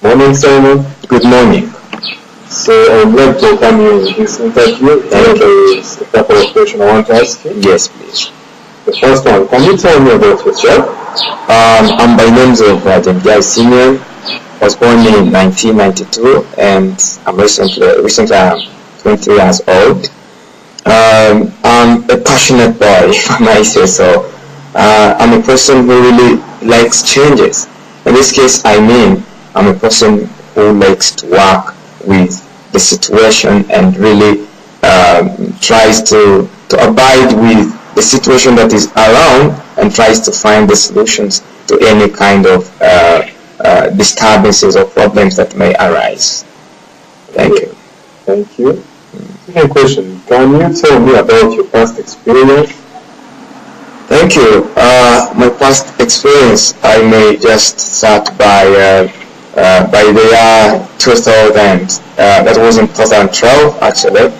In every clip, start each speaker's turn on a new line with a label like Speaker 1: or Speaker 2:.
Speaker 1: Morning, Simon.
Speaker 2: Good morning.
Speaker 1: So I would like to welcome you in this interview.
Speaker 2: Thank
Speaker 1: There is a couple of questions I want to ask you.
Speaker 2: Yes, please.
Speaker 1: The first one, can you tell me about yourself?
Speaker 2: I'm by names of Simeon. Was born in 1992, and I'm recently I'm 20 years old. I'm a passionate boy, if I might say so. I'm a person who really likes changes. In this case, I'm a person who likes to work with the situation and really tries to abide with the situation that is around and tries to find the solutions to any kind of disturbances or problems that may arise. Thank you.
Speaker 1: Thank you. Second question, can you tell me about your past experience?
Speaker 2: Thank you. My past experience, I may just start by the year 2000. That was in 2012, actually.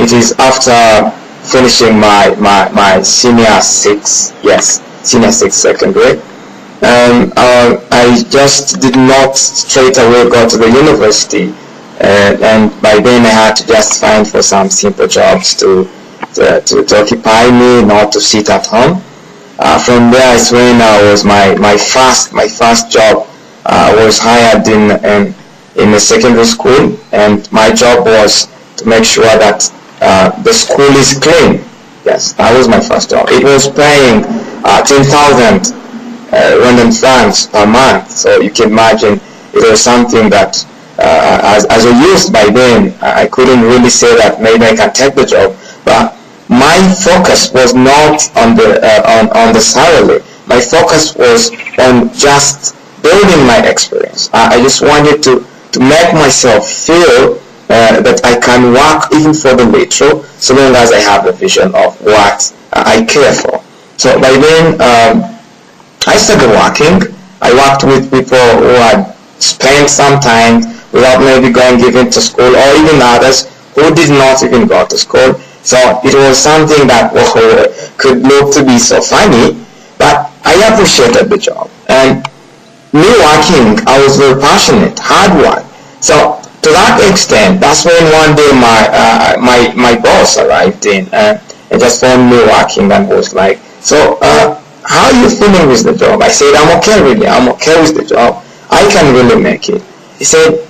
Speaker 2: It is after finishing my senior six secondary. I just did not straight away go to the university, and by then I had to just find for some simple jobs to occupy me, not to sit at home. From there is when I was my first job. I was hired in a secondary school, and my job was to make sure that the school is clean. Yes, that was my first job. It was paying 10,000 Rwandan francs per month, so you can imagine it was something that as a youth by then I couldn't really say that maybe I can take the job, but my focus was not on the salary. My focus was on just building my experience. I just wanted to make myself feel that I can work even for the little, so long as I have a vision of what I care for. So by then I started working. I worked with people who had spent some time without maybe giving to school, or even others who did not even go to school. So it was something that could look to be so funny, but I appreciated the job. And me working, I was very passionate, hard work. So to that extent, that's when one day my boss arrived in and just found me working and was like, so how are you feeling with the job? I said, I'm okay really, I'm okay with the job. I can really make it. He said,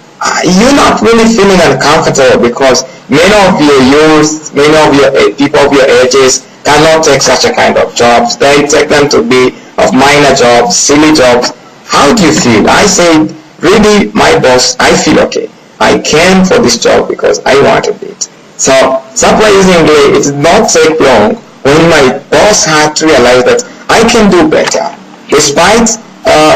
Speaker 2: you're not really feeling uncomfortable because many of your youth, many of your people of your ages cannot take such a kind of jobs. They take them to be of minor jobs, silly jobs. How do you feel? I said, really, my boss, I feel okay. I came for this job because I wanted it. So surprisingly, it did not take long when my boss had to realize that I can do better. Despite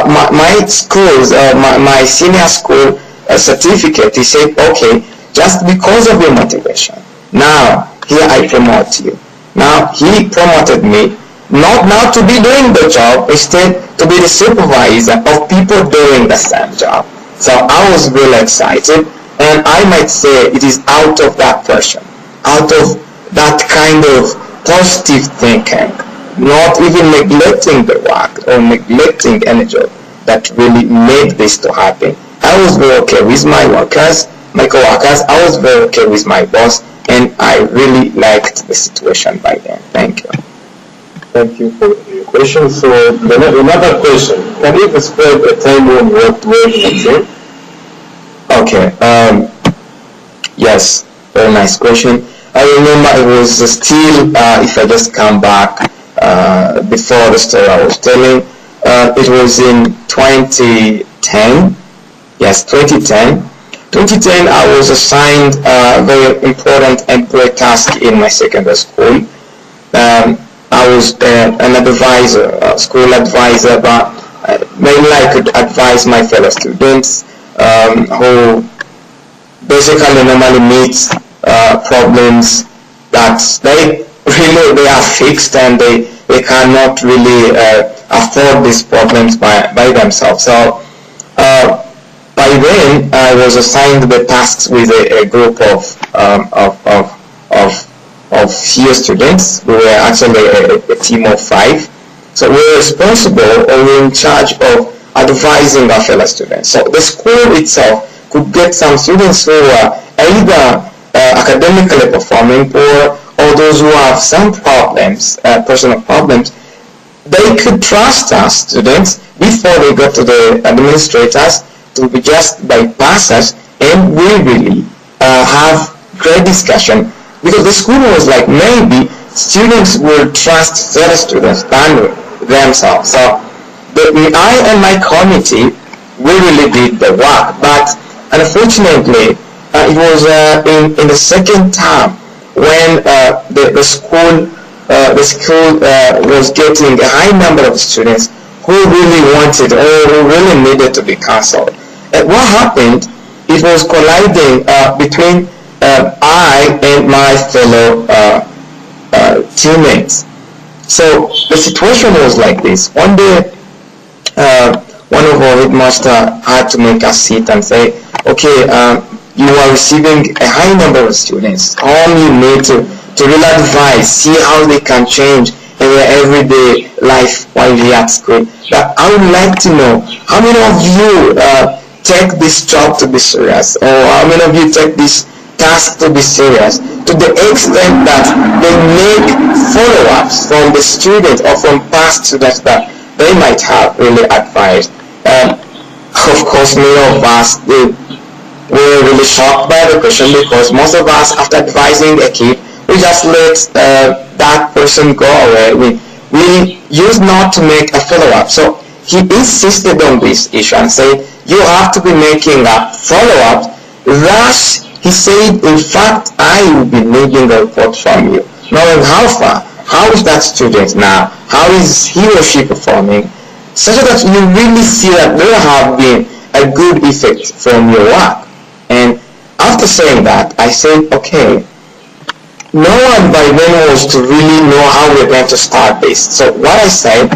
Speaker 2: my school's, my senior school certificate, he said, okay, just because of your motivation, now here I promote you. Now he promoted me, not to be doing the job, instead to be the supervisor of people doing the same job. So I was really excited, and I might say it is out of that pressure, out of that kind of positive thinking, not even neglecting the work or neglecting any job, that really made this to happen. I was very okay with my workers, my co-workers. I was very okay with my boss, and I really liked the situation by then. Thank you.
Speaker 1: Thank you for your question. So another question, can you describe a time when you worked well in a team?
Speaker 2: Okay. Yes, very nice question. I remember it was still, if I just come back before the story I was telling, it was in 2010. Yes, 2010. 2010, I was assigned a very important and great task in my secondary school. I was an advisor, a school advisor, but mainly I could advise my fellow students who basically normally meet problems that they are fixed, and they cannot really afford these problems by themselves. So by then I was assigned the tasks with a group of few students. We were actually a team of 5. So we were responsible, or we were in charge of advising our fellow students. So the school itself could get some students who are either academically performing poor, or those who have some problems, personal problems. They could trust us students before they go to the administrators to be just bypass us, and we really have great discussion, because the school was like, maybe students will trust fellow students than themselves. So I and my committee, we really did the work, but unfortunately it was in the second term when the school was getting a high number of students who really wanted or who really needed to be cancelled. And what happened, it was colliding between I and my fellow teammates. So the situation was like this. One day, one of our headmaster had to make us sit and say, okay, you are receiving a high number of students. All you need to really advise, see how they can change in their everyday life while they are at school. But I would like to know, how many of you take this job to be serious, or how many of you take this task to be serious, to the extent that they make follow-ups from the students or from past students that they might have really advised. Of course, many of us were really shocked by the question, because most of us, after advising a kid, we just let that person go away. We used not to make a follow-up. So he insisted on this issue and said, you have to be making a follow-up. Thus, he said, in fact, I will be needing a report from you, knowing how far, how is that student now, how is he or she performing, such that you really see that there have been a good effect from your work. And after saying that, I said, okay, no one by then was to really know how we're going to start this. So what I said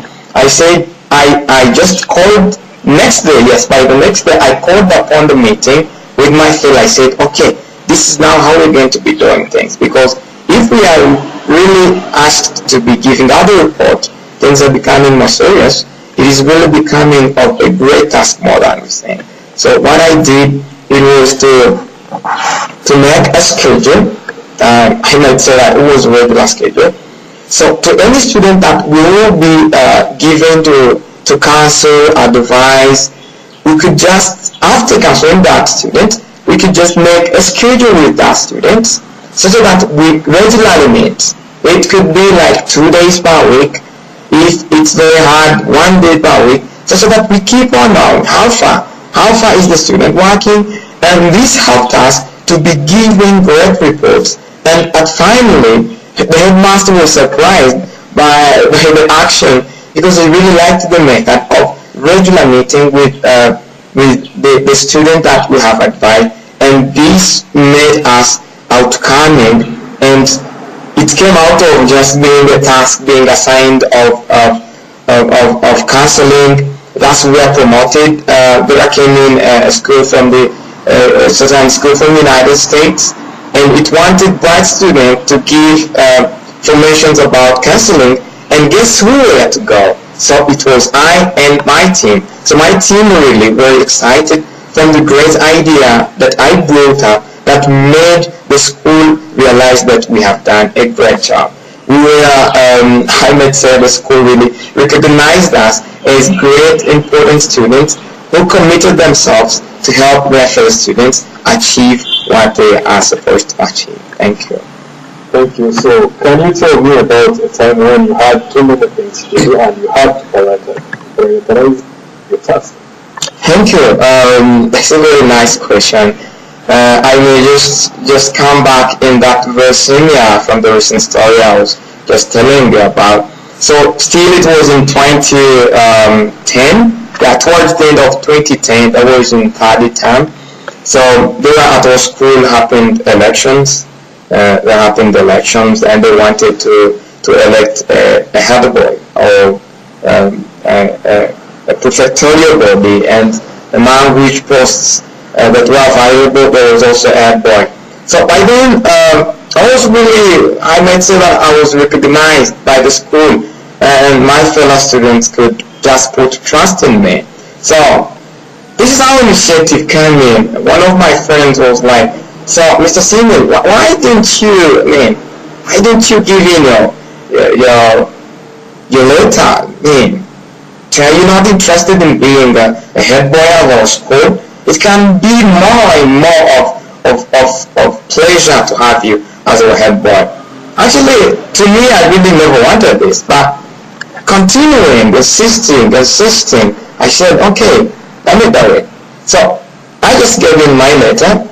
Speaker 2: I just called next day, yes, by the next day I called upon the meeting with my fellow. I said, okay, this is now how we're going to be doing things, because if we are really asked to be giving out the report, things are becoming more serious. It is really becoming of a great task more than we think. So what I did, it was to make a schedule. I might say that it was a regular schedule. So to any student that will be given to counsel, advise, we could just, after counseling that student, we could just make a schedule with that student, such that we regularly meet. It could be like 2 days per week. If it's very hard, 1 day per week, such that we keep on knowing how far is the student working, and this helped us to be giving great reports. And finally, the headmaster was surprised by the action, because he really liked the method of regular meeting with the student that we have advised, and this made us outcoming, and it came out of just being a task being assigned of counseling. Thus we were promoted. There came in a school from the certain school from the United States, and it wanted bright students to give information about counseling, and guess who were to go? So it was I and my team. So my team really were excited from the great idea that I brought up, that made the school realize that we have done a great job. We were, I might say, the school really recognized us as great, important students who committed themselves to help their fellow students achieve what they are supposed to achieve. Thank you.
Speaker 1: Thank you. So, can you tell me about a time when you had too many things to do and you had to prioritize your task?
Speaker 2: Thank you. That's a very nice question. I may just come back in that verse Simeon from the recent story I was just telling you about. So still it was in 2010. Yeah, towards the end of 2010, I was in third term. So there at our school happened elections. There happened elections, and they wanted to elect a head boy, or a prefectorial body, and among which posts that were available, there was also a head boy. So by then, I was really, I might say that I was recognized by the school, and my fellow students could just put trust in me. So this is how initiative came in. One of my friends was like, so Mr. Simeon, why didn't you, why didn't you give in your letter? Are you not interested in being a head boy of our school? It can be more and more of pleasure to have you as our head boy. Actually, to me, I really never wanted this, but continuing, insisting, I said, okay, let me do it. So I just gave in my letter,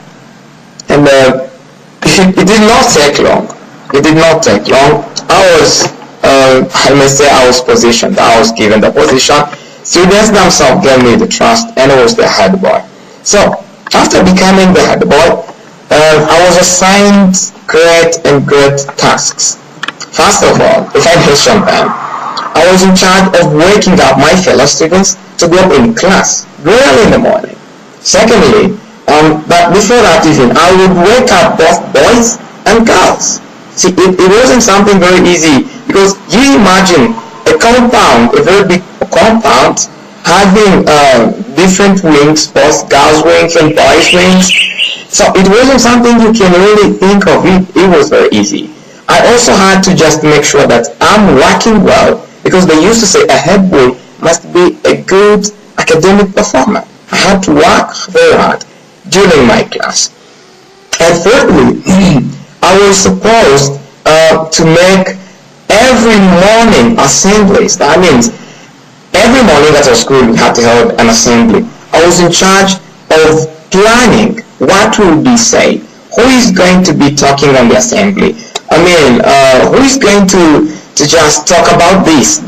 Speaker 2: and it did not take long. It did not take long. I may say I was positioned. I was given the position. Students themselves gave me the trust, and I was the head boy. So after becoming the head boy, I was assigned great tasks. First of all, if I mention them, I was in charge of waking up my fellow students to go in class early in the morning. Secondly, but before that even, I would wake up both boys and girls. See, it wasn't something very easy, because you imagine a compound, a very big compound, having different wings, both girls' wings and boys' wings. So it wasn't something you can really think of. It was very easy. I also had to just make sure that I'm working well, because they used to say a head boy must be a good academic performer. I had to work very hard during my class. And thirdly, I was supposed to make every morning assemblies. That means every morning at our school we had to hold an assembly. I was in charge of planning what will be said, who is going to be talking on the assembly. Who is going to just talk about this.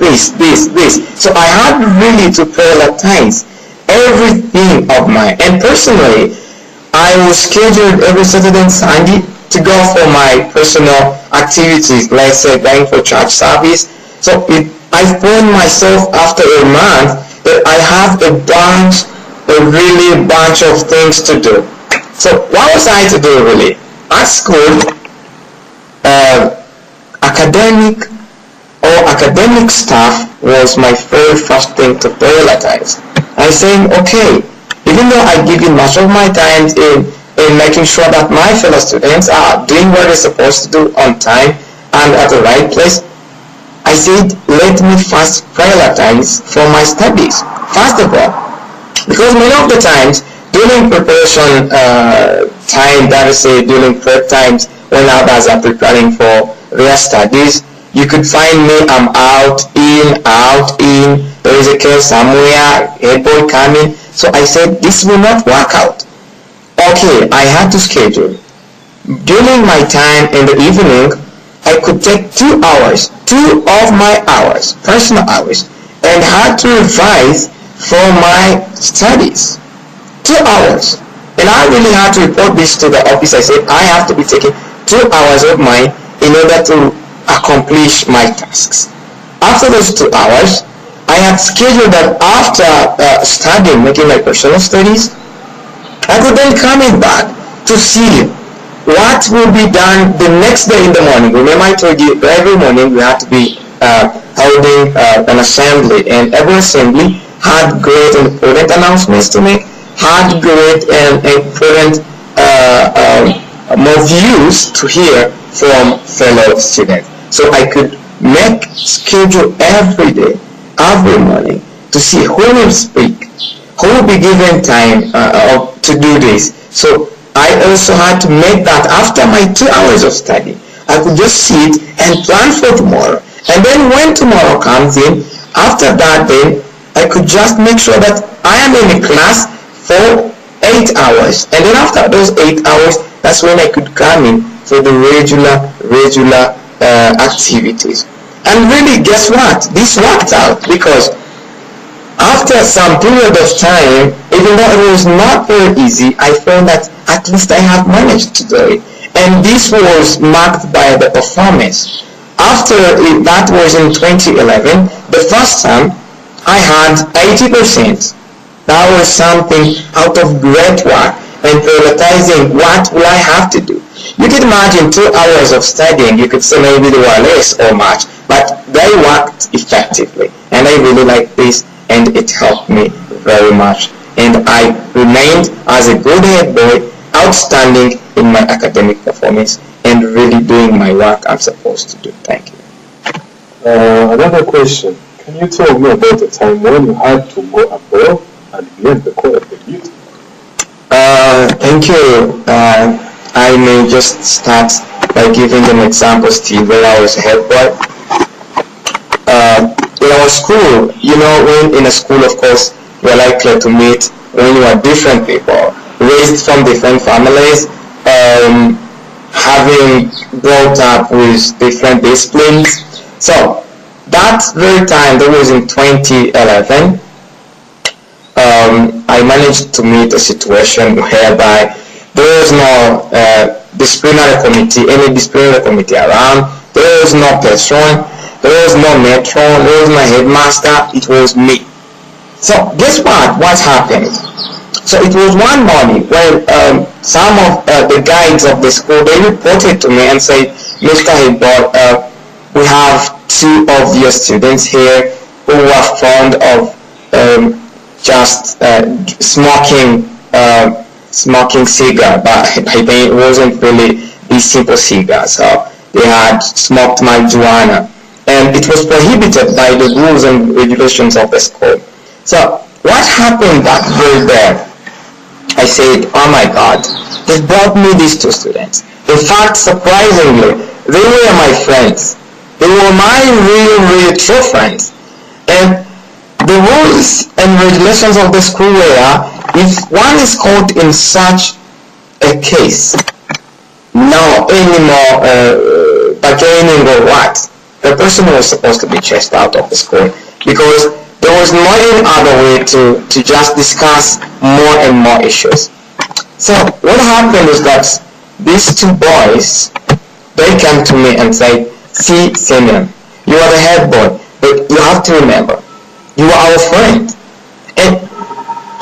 Speaker 2: So I had really to prioritize everything of mine. And personally, I was scheduled every Saturday and Sunday to go for my personal activities, let's say going for church service. So I found myself after a month that I have a bunch of things to do. So what was I to do really? At school, academic stuff was my very first thing to prioritize. I saying, okay, even though I give in much of my time in making sure that my fellow students are doing what they're supposed to do on time and at the right place, I said, let me first prioritize for my studies. First of all, because many of the times during preparation time, that is during prep times, when others are preparing for their studies, you could find me, I'm out, in, there is a case somewhere, head boy coming. So I said, this will not work out. Okay, I had to schedule. During my time in the evening, I could take 2 hours, 2 of my hours, personal hours, and had to revise for my studies. 2 hours. And I really had to report this to the office. I said, I have to be taking 2 hours of mine in order to accomplish my tasks. After those 2 hours, I had scheduled that after studying, making my personal studies, I could then come in back to see what will be done the next day in the morning. Remember I told you every morning we had to be holding an assembly, and every assembly had great and important announcements to make, had great and important more views to hear from fellow students. So I could make schedule every day, every morning, to see who will speak, who will be given time to do this. So I also had to make that after my 2 hours of study. I could just sit and plan for tomorrow. And then when tomorrow comes in, after that then, I could just make sure that I am in a class for 8 hours. And then after those 8 hours, that's when I could come in for the regular activities. And really, guess what? This worked out, because after some period of time, even though it was not very easy, I found that at least I have managed to do it. And this was marked by the performance. After that was in 2011, the first time I had 80%. That was something out of great work and prioritizing what will I have to do. You can imagine 2 hours of studying, you could say maybe they were less or much, but they worked effectively. And I really like this, and it helped me very much, and I remained as a good head boy, outstanding in my academic performance, and really doing my work I'm supposed to do. Thank you.
Speaker 1: Another question. Can you tell me about a time when you had to go above and beyond the call of the duty?
Speaker 2: Thank you. I may just start by giving an example, Steve, when I was a head boy. In our school, when in a school, of course, you're likely to meet when you are different people, raised from different families, having brought up with different disciplines. So, that very time, that was in 2011, I managed to meet a situation whereby there was no disciplinary committee around, there was no patron, there was no matron, there was no headmaster, it was me. So guess what happened? So it was one morning when some of the guides of the school, they reported to me and said, Mr. Headboard, we have two of your students here who are fond of just smoking cigar, but it wasn't really these simple cigars. So they had smoked marijuana, and it was prohibited by the rules and regulations of the school. So what happened that very day? I said, oh my God, they brought me these two students. In fact, surprisingly, they were my friends. They were my real true friends. And the rules and regulations of the school were, if one is caught in such a case, no anymore bargaining or what, the person was supposed to be chased out of the school, because there was no any other way to just discuss more and more issues. So what happened is that these two boys, they came to me and said, see, Simeon, you are the head boy, but you have to remember, you are our friend, and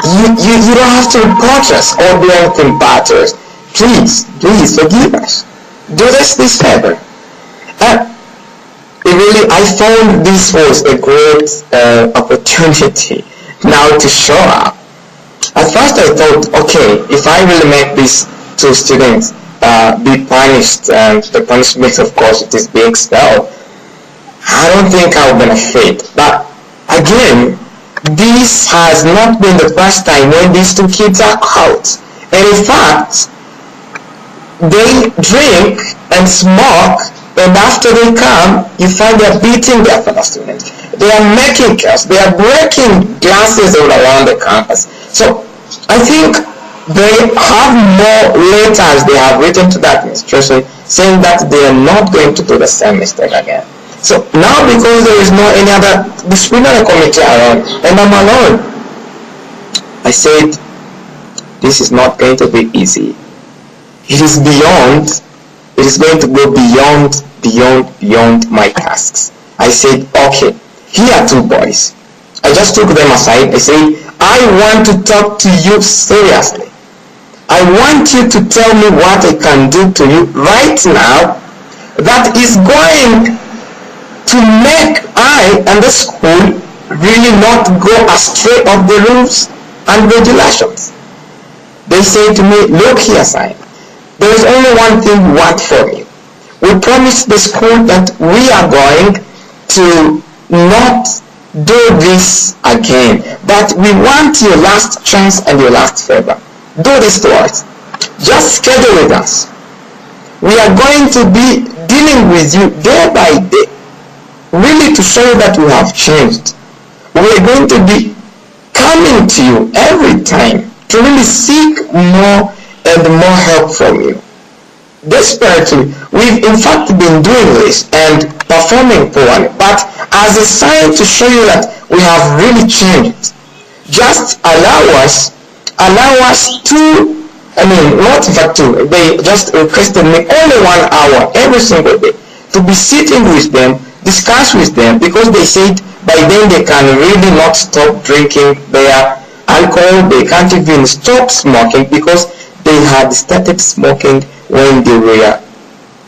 Speaker 2: you don't have to report us or do anything bad to us. Please forgive us. Do us this favor. I found this was a great opportunity now to show up. At first I thought, okay, if I really make these two students be punished, and the punishment, of course, it is being expelled, I don't think I'll benefit. But again, this has not been the first time when these two kids are out. And in fact, they drink and smoke, and after they come, you find they're beating their fellow students. They are making chaos. They are breaking glasses all around the campus. So I think they have more letters they have written to the administration saying that they are not going to do the same mistake again. So now, because there is no any other disciplinary committee around and I'm alone, I said, this is not going to be easy. It is going to go beyond my tasks. I said, okay, here are two boys. I just took them aside. I said, I want to talk to you seriously. I want you to tell me what I can do to you right now that is going to make I and the school really not go astray of the rules and regulations. They say to me, look here, Simon, there is only one thing we want from you. We promised the school that we are going to not do this again, but we want your last chance and your last favor. Do this to us. Just schedule with us. We are going to be dealing with you day by day, really to show that we have changed. We are going to be coming to you every time to really seek more and more help from you. Desperately, we've in fact been doing this and performing poorly, but as a sign to show you that we have really changed, just allow us to, they just requested me only 1 hour every single day to be sitting with them, discuss with them, because they said by then they can really not stop drinking their alcohol, they can't even stop smoking because they had started smoking when they were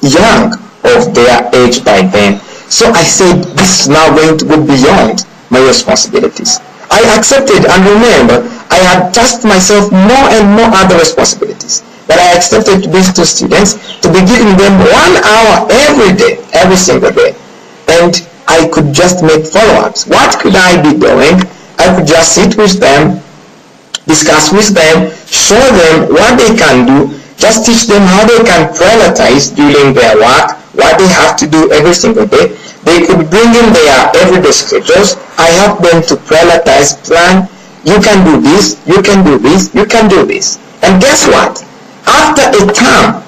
Speaker 2: young of their age by then. So I said, this is now going to go beyond my responsibilities. I accepted, and remember, I had tasked myself more and more other responsibilities. But I accepted these two students to be giving them 1 hour every day, every single day. And I could just make follow-ups. What could I be doing? I could just sit with them, discuss with them, show them what they can do, just teach them how they can prioritize during their work, what they have to do every single day. They could bring in their everyday schedules. I help them to prioritize, plan. You can do this, you can do this, you can do this. And guess what? After a term,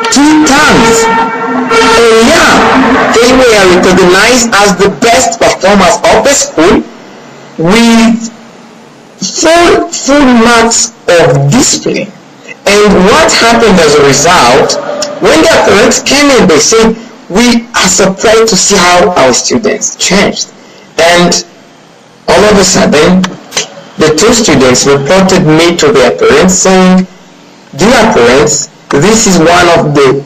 Speaker 2: 2 terms, a year, they were recognized as the best performers of the school with full marks of discipline. And what happened as a result, when their parents came in, they said, we are surprised to see how our students changed. And all of a sudden, the 2 students reported me to their parents saying, dear parents, this is one of the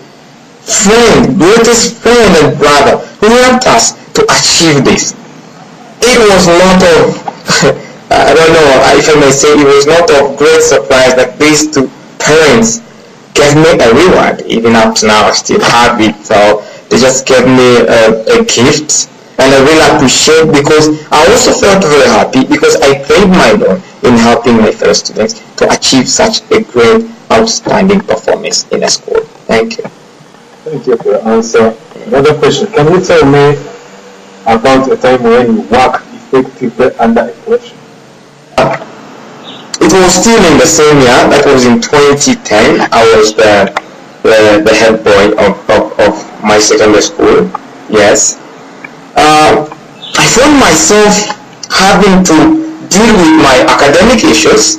Speaker 2: greatest friend and brother who helped us to achieve this. It was not of, I don't know if I may say, it was not of great surprise that these 2 parents gave me a reward. Even up to now, I still have it. So they just gave me a gift, and I really appreciate, because I also felt very happy because I played my role in helping my fellow students to achieve such a great, outstanding performance in a school. Thank you.
Speaker 1: Thank you for your answer. Another question. Can you tell me about a time when you worked effectively under pressure?
Speaker 2: It was still in the same year. That was in 2010. I was the head boy of my secondary school. Yes. I found myself having to deal with my academic issues,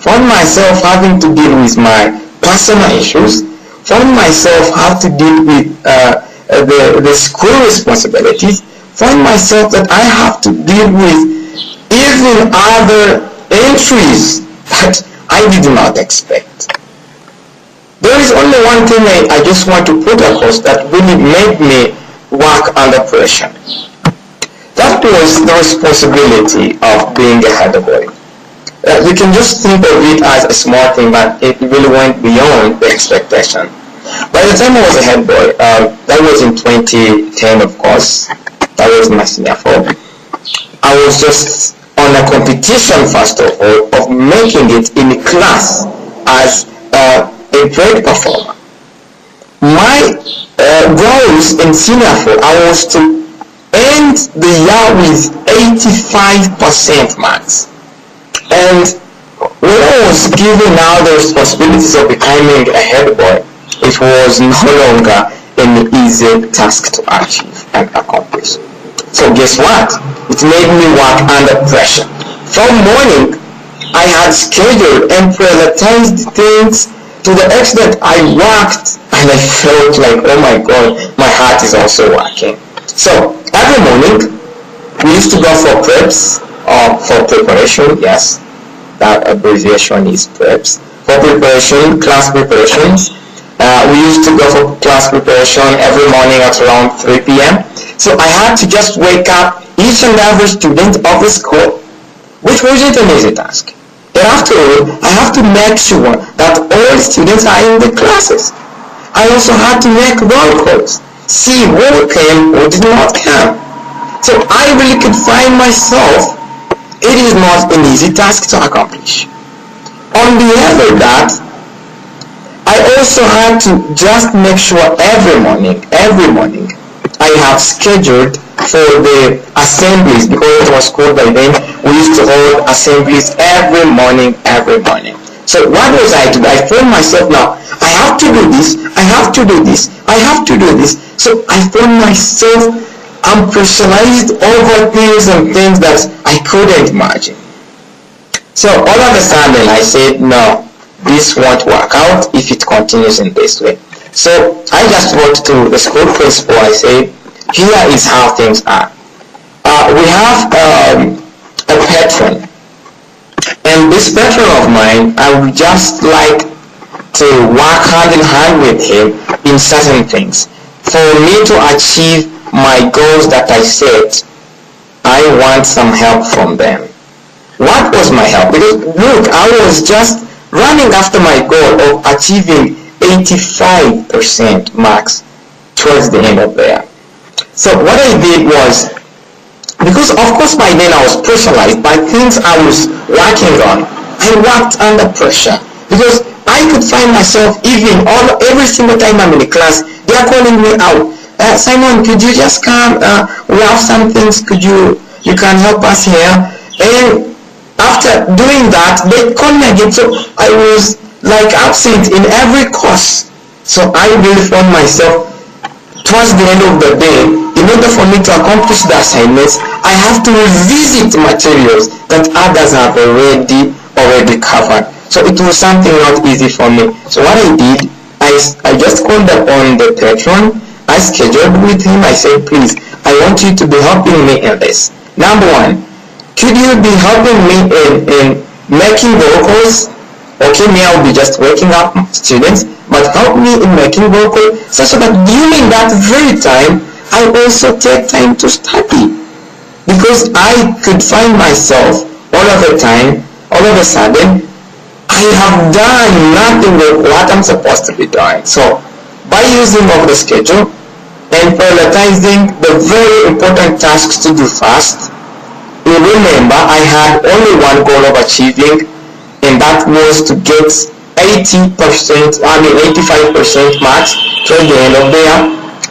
Speaker 2: found myself having to deal with my personal issues, found myself have to deal with the school responsibilities, found myself that I have to deal with even other entries that I did not expect. There is only one thing I just want to put across that really made me work under pressure. That was the responsibility of being a head boy. You can just think of it as a small thing, but it really went beyond the expectation. By the time I was a head boy, that was in 2010, of course. That was my senior 4. I was just on a competition, first of all, of making it in class as a great performer. My goals in senior 4, I was to end the year with 85% marks. And when I was given now the responsibilities of becoming a head boy, it was no longer an easy task to achieve and accomplish. So guess what? It made me work under pressure. From morning, I had scheduled and prioritized things to the extent I worked and I felt like, oh my God, my heart is also working. So every morning, we used to go for preps, or for preparation, yes, that abbreviation is preps. For preparation, class preparations, we used to go for class preparation every morning at around 3 p.m. So I had to just wake up each and every student of the school, which wasn't an easy task. And after all, I have to make sure that all students are in the classes. I also had to make roll calls, see who came, who did not come. So I really could find myself, it is not an easy task to accomplish. On behalf of that, I also had to just make sure every morning, I have scheduled for the assemblies, because it was school by then, we used to hold assemblies every morning. So what was I to do? I found myself now, I have to do this, I have to do this, I have to do this. So I found myself, I'm pressurized over things and things that I couldn't imagine. So all of a sudden I said, no, this won't work out if it continues in this way. So I just wrote to the school principal. I said, here is how things are. We have a patron, and this patron of mine, I would just like to work hand in hand with him in certain things. For me to achieve my goals that I set, I want some help from them. what was my help? Because look, I was just running after my goal of achieving 85% marks towards the end of the year. So what I did was, because of course by then I was pressurized by things I was working on, I worked under pressure because I could find myself even every single time I'm in the class, they are calling me out. Simon, could you just come? We have some things. You can help us here? And after doing that, they called me again. So I was like absent in every course. So I really found myself towards the end of the day, in order for me to accomplish the assignments, I have to revisit materials that others have already covered. So it was something not easy for me. So what I did, I just called upon the patron. I scheduled with him. I said, please, I want you to be helping me in this. Number one, could you be helping me in making vocals? Okay, me, I'll be just waking up students, but help me in making vocals such that during that very time, I also take time to study. Because I could find myself all of a sudden, I have done nothing with what I'm supposed to be doing. So by using of the schedule and prioritizing the very important tasks to do first, you remember I had only one goal of achieving, and that was to get 85% marks toward the end of the year.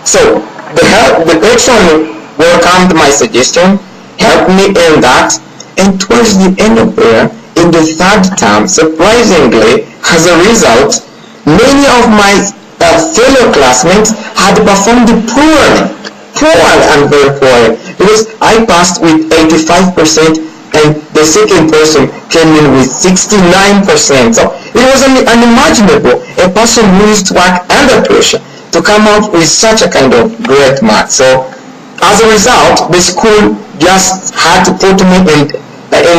Speaker 2: So the patron welcomed my suggestion, helped me in that, and towards the end of the year, in the third term, surprisingly, as a result, many of my fellow classmates had performed poorly and very poorly, because I passed with 85% and the second person came in with 69%. So it was unimaginable, a person who used to work under pressure to come out with such a kind of great mark. So as a result, the school just had to put me in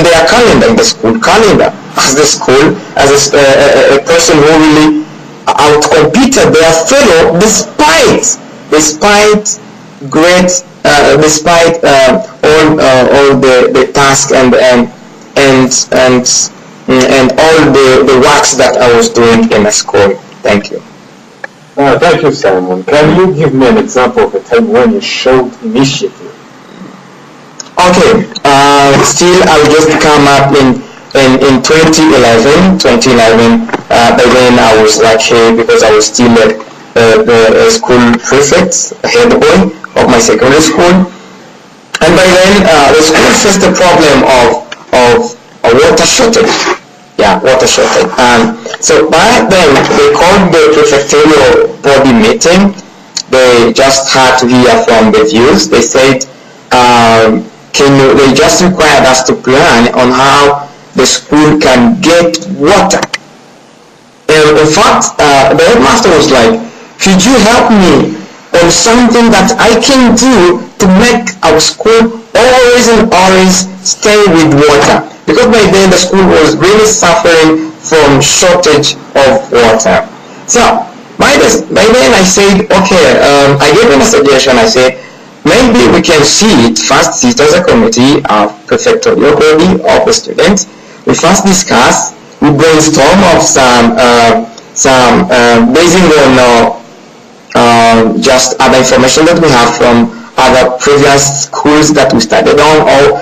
Speaker 2: their calendar, in the school calendar, as a person who really outcompeted their fellow despite all the tasks and all the works that I was doing in a school. Thank you.
Speaker 1: Thank you, Simon. Can you give me an example of a time when you showed initiative?
Speaker 2: Okay. Still, I will just come up in 2011. By then I was lucky because I was still a school prefect, head boy of my secondary school. And by then the school faced the problem of a water shortage. Yeah, water shortage. So back then they called the prefectorial body meeting. They just had to hear from the views. They said, they just required us to plan on how the school can get water. And in fact, the headmaster was like, could you help me on something that I can do to make our school always stay with water? Because by then the school was really suffering from shortage of water. So by then I said, okay, I gave him a suggestion. I said, maybe we can sit as a committee of prefectorial body of the students. We first discuss, we brainstorm of some basing on just other information that we have from other previous schools that we studied on, or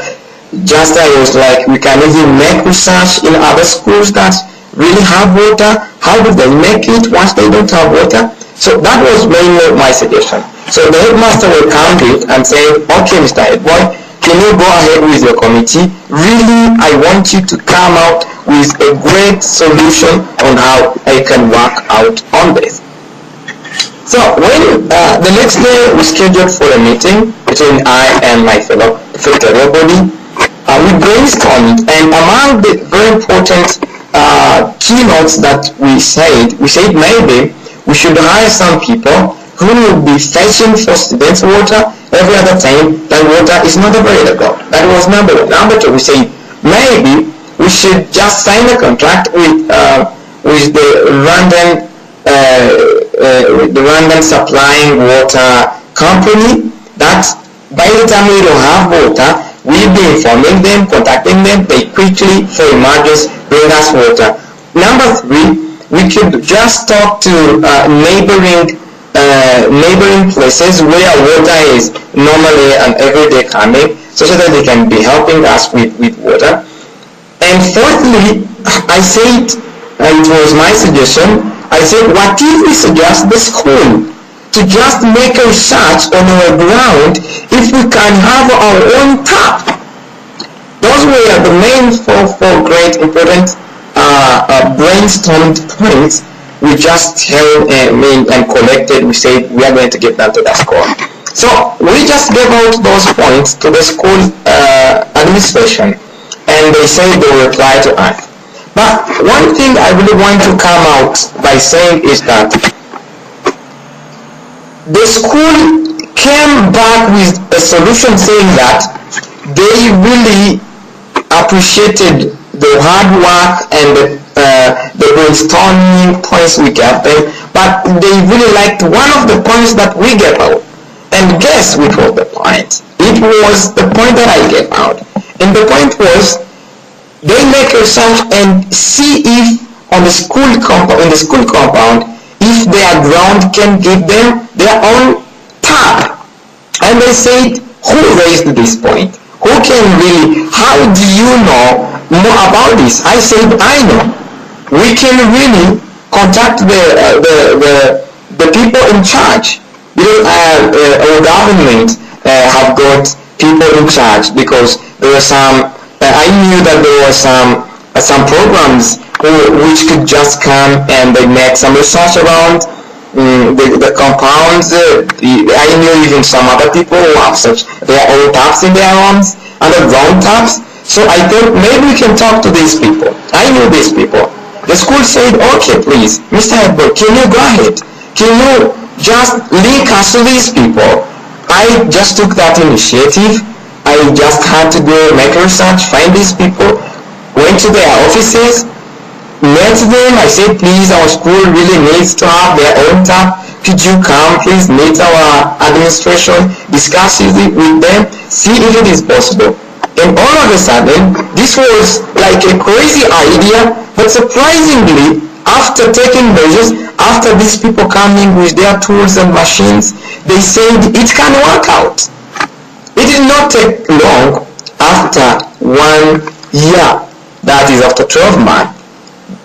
Speaker 2: just I was like, we can even make research in other schools that really have water. How do they make it once they don't have water? So that was mainly my suggestion. So the headmaster welcomed it and said, okay, Mr. Headboy, can you go ahead with your committee? Really, I want you to come out with a great solution on how I can work out on this. So when the next day we scheduled for a meeting between I and my fellow prefectorial body, we brainstormed, and among the very important keynotes that we said maybe we should hire some people who will be fetching for students water every other time that water is not available. That was number one. Number two, we said maybe we should just sign a contract with the Rwandan supplying water company, that by the time we don't have water, We be informing them, contacting them. They quickly, for emergency, bring us water. Number 3, we could just talk to neighboring places where water is normally an everyday coming, so that they can be helping us with water. And fourthly, I said, it was my suggestion, I said, what if we suggest the school to just make a research on our ground if we can have our own tap? Those were the main four great important brainstormed points we just held and collected. We said we are going to give that to the school. So we just gave out those points to the school administration, and they said they will reply to us. But one thing I really want to come out by saying is that the school came back with a solution saying that they really appreciated the hard work and the brainstorming points we gave them, but they really liked one of the points that we gave out. And guess which was the point? It was the point that I gave out. And the point was, they make research and see if on the school compound, if their ground can give them their own tap. And they said, who raised this point? Who can really, how do you know more about this? I said, I know. We can really contact the people in charge. Our government have got people in charge, because there were some, I knew that there were some programs which could just come and they make some research around the compounds. I knew even some other people who have such their own taps in their homes, underground taps. So I thought maybe we can talk to these people. I knew these people. The school said, okay, please, Mr. Edward, can you go ahead? Can you just link us to these people? I just took that initiative. I just had to go make research, find these people, went to their offices, met them. I said, please, our school really needs to have their own tap. Could you come, please, meet our administration, discuss it with them, see if it is possible. And all of a sudden, this was like a crazy idea, but surprisingly, after taking measures, after these people coming with their tools and machines, they said it can work out. It did not take long. After 1 year, that is after 12 months,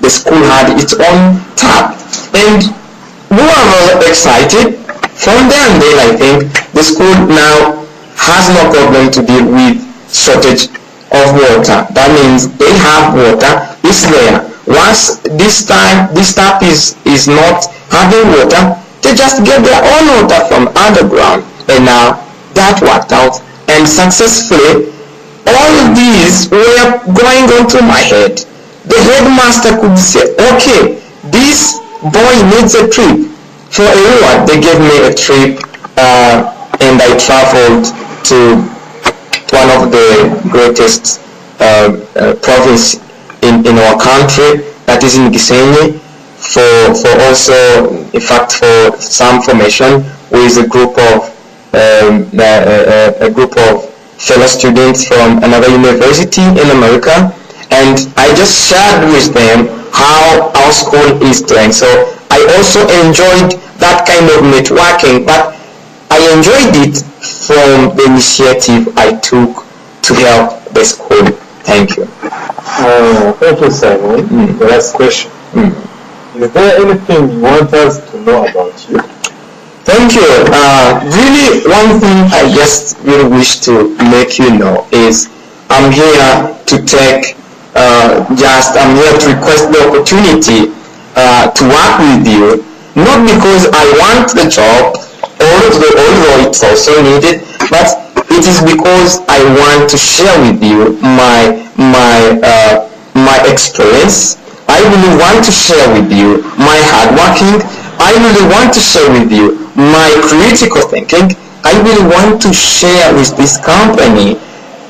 Speaker 2: the school had its own tap. And we were all excited. From there and then, I think, the school now has no problem to deal with shortage of water. That means they have water, it's there. Once this tap is not having water, they just get their own water from underground. And now that worked out, and successfully all these were going on to my head. The headmaster could say, okay, this boy needs a trip. For a reward, they gave me a trip, and I traveled to one of the greatest province in our country, that is in Gisenyi, for also, in fact, for some formation with a group of fellow students from another university in America, and I just shared with them how our school is doing. So I also enjoyed that kind of networking, but I enjoyed it from the initiative I took to help the school. Thank you.
Speaker 1: Thank you, Simon. The last question. Is there anything you want us to know about you?
Speaker 2: Thank you. Really, one thing I just really wish to make you know is I'm here to take, I'm here to request the opportunity to work with you, not because I want the job, although it's also needed, but it is because I want to share with you my experience. I really want to share with you my hard working. I really want to share with you my critical thinking. I really want to share with this company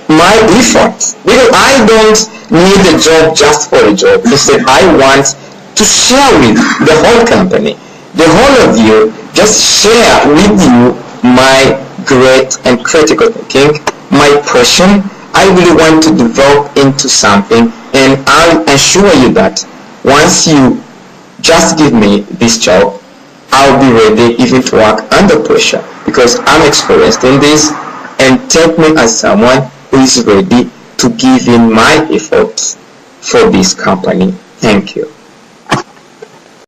Speaker 2: my efforts, because I don't need a job just for a job. Instead, I want to share with the whole company, the whole of you, just share with you my great and critical thinking, my passion, I really want to develop into something, and I'll assure you that once you just give me this job, I'll be ready even to work under pressure because I'm experienced in this, and take me as someone who is ready to give in my efforts for this company. Thank you.